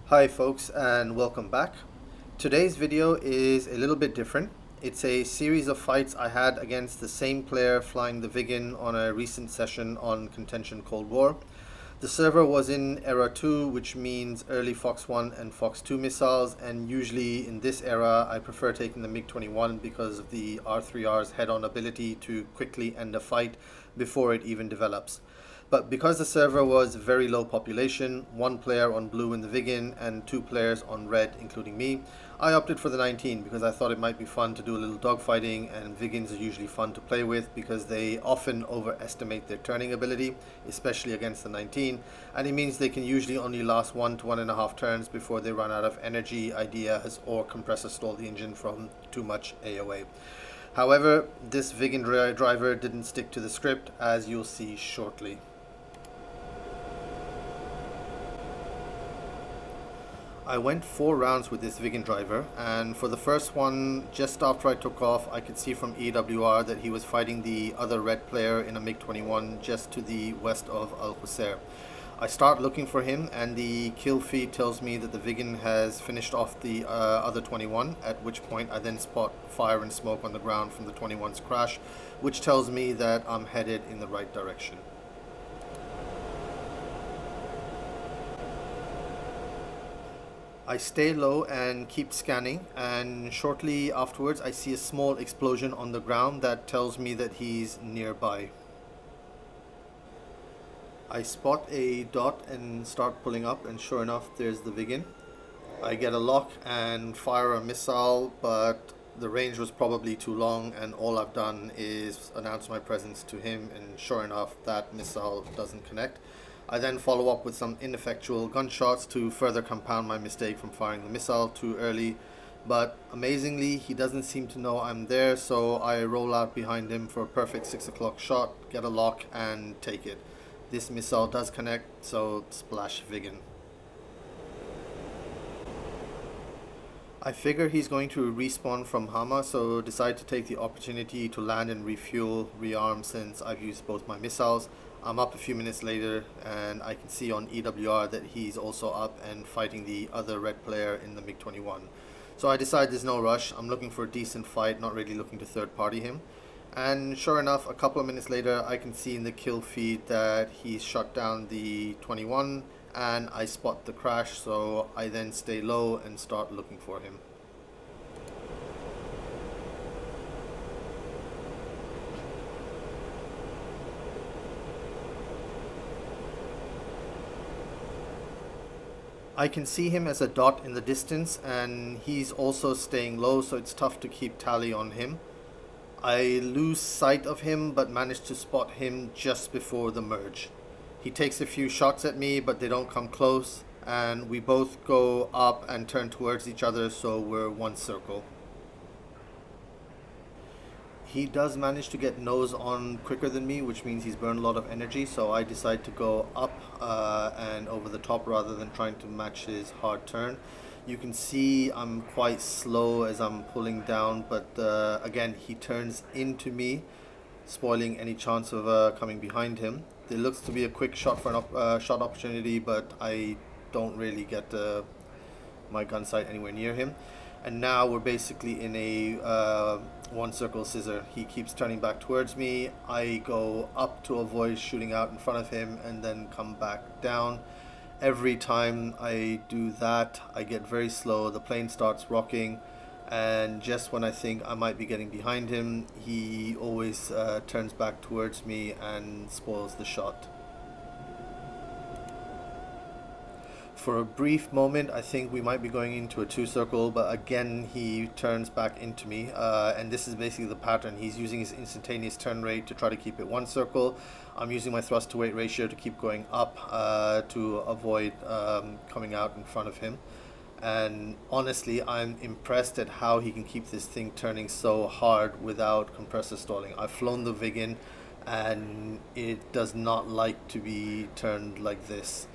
Hi folks, and welcome back. Today's video is a little bit different. It's a series of fights I had against the same player flying the Viggen on a recent session on Contention Cold War. The server was in Era 2, which means early Fox 1 and Fox 2 missiles, and usually in this era I prefer taking the MiG-21 because of the R3R's head-on ability to quickly end a fight before it even develops. But because the server was very low population, one player on blue in the Viggen and two players on red, including me, I opted for the 19 because I thought it might be fun to do a little dogfighting, and Viggens are usually fun to play with because they often overestimate their turning ability, especially against the 19, and it means they can usually only last 1 to 1.5 turns before they run out of energy, ideas, or compressor stall the engine from too much AOA. However, this Viggen driver didn't stick to the script, as you'll see shortly. I went 4 rounds with this Viggen driver, and for the first one, just after I took off, I could see from EWR that he was fighting the other red player in a MiG-21 just to the west of S.A.L.S.A. I start looking for him, and the kill feed tells me that the Viggen has finished off the other 21, at which point I then spot fire and smoke on the ground from the 21's crash, which tells me that I'm headed in the right direction. I stay low and keep scanning, and shortly afterwards I see a small explosion on the ground that tells me that he's nearby. I spot a dot and start pulling up, and sure enough there's the Viggen. I get a lock and fire a missile, but the range was probably too long, and all I've done is announce my presence to him, and sure enough that missile doesn't connect. I then follow up with some ineffectual gunshots to further compound my mistake from firing the missile too early, but amazingly he doesn't seem to know I'm there, so I roll out behind him for a perfect 6 o'clock shot, get a lock, and take it. This missile does connect, so splash Viggen. I figure he's going to respawn from Hama, so decide to take the opportunity to land and refuel, rearm, since I've used both my missiles. I'm up a few minutes later, and I can see on EWR that he's also up and fighting the other red player in the MiG-21. So I decide there's no rush. I'm looking for a decent fight, not really looking to third party him. And sure enough, a couple of minutes later, I can see in the kill feed that he's shot down the 21, and I spot the crash, so I then stay low and start looking for him. I can see him as a dot in the distance, and he's also staying low, so it's tough to keep tally on him. I lose sight of him, but manage to spot him just before the merge. He takes a few shots at me, but they don't come close, and we both go up and turn towards each other, so we're one circle. He does manage to get nose on quicker than me, which means he's burned a lot of energy, so I decide to go up and over the top rather than trying to match his hard turn. You can see I'm quite slow as I'm pulling down, but again, he turns into me, spoiling any chance of coming behind him. There looks to be a quick shot for an shot opportunity, but I don't really get my gun sight anywhere near him. And now we're basically in a one circle scissor. He keeps turning back towards me. I go up to avoid shooting out in front of him and then come back down. Every time I do that, I get very slow. The plane starts rocking, and just when I think I might be getting behind him, he always turns back towards me and spoils the shot. For a brief moment, I think we might be going into a 2-circle, but again, he turns back into me, and this is basically the pattern. He's using his instantaneous turn rate to try to keep it 1 circle. I'm using my thrust to weight ratio to keep going up to avoid coming out in front of him. And honestly, I'm impressed at how he can keep this thing turning so hard without compressor stalling. I've flown the Viggen, and it does not like to be turned like this.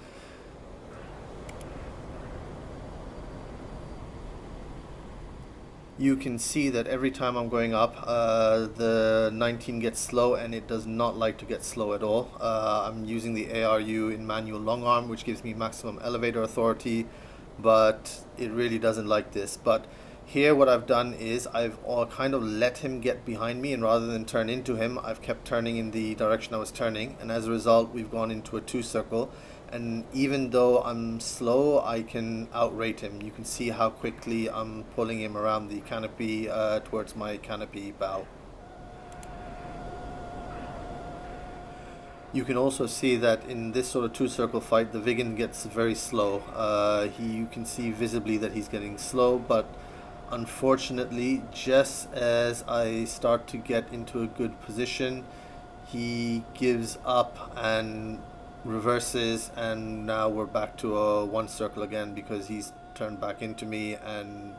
You can see that every time I'm going up, the 19 gets slow, and it does not like to get slow at all. I'm using the ARU in manual long arm, which gives me maximum elevator authority, but it really doesn't like this. But here what I've done is I've all kind of let him get behind me, and rather than turn into him, I've kept turning in the direction I was turning, and as a result we've gone into a two circle. And even though I'm slow, I can outrate him. You can see how quickly I'm pulling him around the canopy towards my canopy bow. You can also see that in this sort of two circle fight, the Viggen gets very slow. You can see visibly that he's getting slow, but unfortunately, just as I start to get into a good position, he gives up and reverses, and now we're back to a one circle again because he's turned back into me and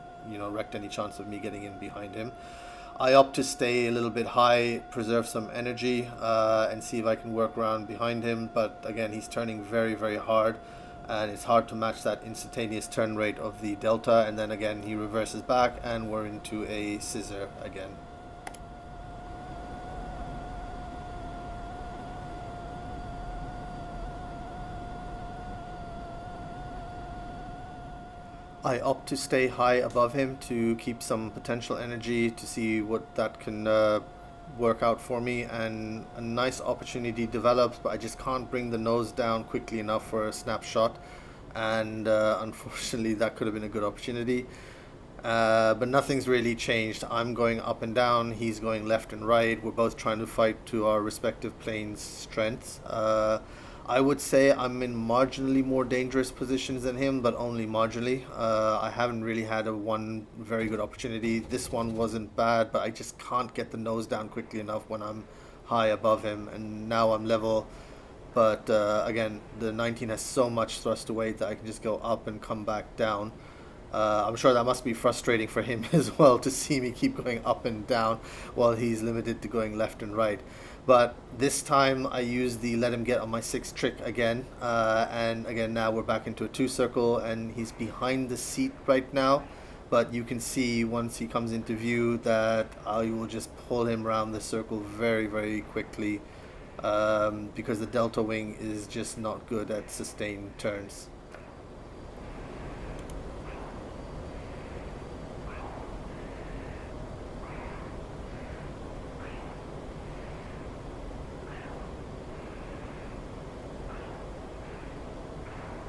wrecked any chance of me getting in behind him. I opt to stay a little bit high, preserve some energy, and see if I can work around behind him. But again, he's turning very, very hard, and it's hard to match that instantaneous turn rate of the delta. And then again, he reverses back, and we're into a scissor again. I opt to stay high above him to keep some potential energy to see what that can work out for me, and a nice opportunity develops, but I just can't bring the nose down quickly enough for a snapshot, and unfortunately that could have been a good opportunity. But nothing's really changed. I'm going up and down, he's going left and right. We're both trying to fight to our respective planes' strengths. I would say I'm in marginally more dangerous positions than him, but only marginally. I haven't really had a one very good opportunity. This one wasn't bad, but I just can't get the nose down quickly enough when I'm high above him. And now I'm level, but again, the 19 has so much thrust to weight that I can just go up and come back down. I'm sure that must be frustrating for him as well to see me keep going up and down while he's limited to going left and right. But this time I use the let him get on my sixth trick again. And again, now we're back into a two circle, and he's behind the seat right now. But you can see once he comes into view that I will just pull him around the circle very, very quickly, because the delta wing is just not good at sustained turns.